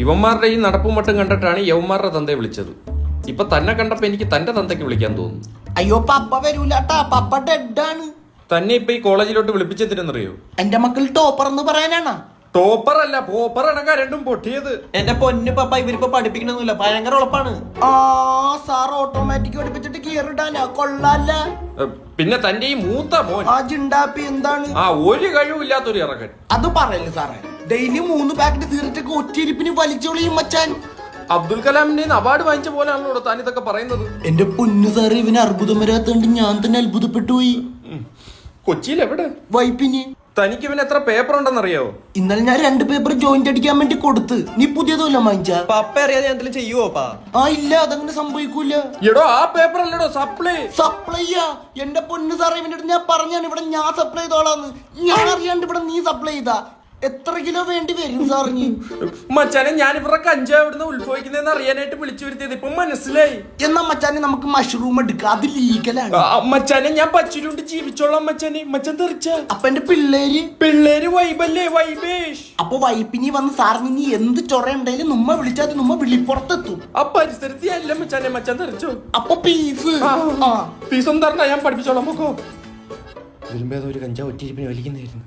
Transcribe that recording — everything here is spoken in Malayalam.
ഇവന്മാരുടെ ഈ നടപ്പും മട്ടും കണ്ടിട്ടാണ് യവന്മാരുടെ തന്തയെ വിളിച്ചത്. ഇപ്പൊ തന്നെ കണ്ടപ്പോ എനിക്ക് തന്റെ തന്തയ്ക്ക് വിളിക്കാൻ തോന്നുന്നു. അയ്യോ പപ്പ വരൂലാട്ടാ, പപ്പ ഡെഡാണ്. തന്നെ ഇപ്പൊ ഈ കോളേജിലോട്ട് വിളിപ്പിച്ചെന്തിനെന്നറിയോ? എന്റെ മക്കൾ ടോപ്പർ എന്ന് പറയാനാണ്. ടോപ്പർ അല്ല, പോപ്പർ അടക്കം രണ്ടും പൊട്ടിയത്. എന്റെ പൊന്നു പപ്പ, ഇവരിപ്പോ പഠിപ്പിക്കണമെന്നില്ല, ഭയങ്കര ഉളപ്പാണ്. ആ സാർ ഓട്ടോമാറ്റിക് പഠിപ്പിച്ചിട്ട് കീറിടാനാ, കൊള്ളാല്ല. പിന്നെ തന്റെ ഈ മൂത്ത മോൻ ആ ജിണ്ടാപ്പി എന്താണ്? ആ ഒരു കഴിവില്ലാത്തൊരു ഇറക്കൻ. അത് പറയല്ലേ സാറേ, ഡെയിലി 3 പാക്കറ്റ് തീർച്ചയൊക്കെ ഒറ്റയിരിപ്പിന് വലിച്ചോളിയും മച്ചാൻ. അബ്ദുൽ കലാമിന്റെ അവാർഡ് വാങ്ങിച്ച പോലെയാണല്ലോ താൻ ഇതൊക്കെ പറയുന്നത്. എന്റെ പൊന്നു സാറേ, ഇവന് അർബുദം വരാത്തോണ്ട് ഞാൻ തന്നെ അത്ഭുതപ്പെട്ടു പോയി. കൊച്ചിയിൽ എവിടെ? വൈപ്പിന്. തനിക്ക് ഇവന് എത്ര പേപ്പർ ഉണ്ടെന്നറിയോ? ഇന്നലെ ഞാൻ 2 പേപ്പർ ജോയിന്റ് അടിക്കാൻ വേണ്ടി കൊടുത്ത്. നീ പുതിയതല്ല വാങ്ങിച്ച? പപ്പ അറിയാതെ ഞാൻ എന്തെങ്കിലും ചെയ്യുവോപ്പാ? ആ ഇല്ല, അതങ്ങനെ സംഭവിക്കൂല. എടോ ആ പേപ്പർ അല്ലടോ സപ്ലൈ. സപ്ലൈയാ? എന്റെ പൊന്നു സാറേ, ഇവന്റെ അടുത്ത് ഞാൻ പറഞ്ഞാണ് ഇവിടെ ഞാൻ സപ്ലൈ ചെയ്തോളാന്ന്. ഞാൻ അറിയാണ്ട് ഇവിടെ നീ സപ്ലൈ ചെയ്താ എത്ര കിലോ വേണ്ടി വരും സാറിന്? മച്ചാനെ, ഞാൻ ഇവരുടെ കഞ്ചാവ് ഇവിടുന്ന് ഉത്ഭവിക്കുന്നതെന്ന് അറിയാനായിട്ട് വിളിച്ചു വരുത്തിയത് ഇപ്പൊ മനസ്സിലായി. എന്നാ മച്ചാനെ നമുക്ക് മഷ്റൂം എടുക്കാം, അത് ലീഗലാണ്. മച്ചാനെ, ഞാൻ പച്ചിലുണ്ട് ജീവിച്ചോളാം മച്ചാനെ. മച്ചൻ തെറിച്ച അപ്പൊ എന്റെ പിള്ളേര് വൈബല്ലേ, വൈബേഷ്. അപ്പൊ വൈപ്പിനി വന്ന് സാറിന് ഇനി എന്ത് ചൊറയുണ്ടെങ്കിലും നമ്മ വിളിച്ചാൽ നമ്മ വിളിപ്പുറത്തെത്തും. ആ പരിസരത്തി അല്ല മച്ചാനെ, മച്ചാൻ തെറിച്ചോ. അപ്പൊ പീസ് ഫീസൊന്നും തരണ, ഞാൻ പഠിപ്പിച്ചോളാം. പൊക്കോ. ഇതിലും ഭേദം ഒരു കഞ്ചാവ് ഒറ്റയിരിപ്പിന് വലിക്കുന്നതായിരുന്നു.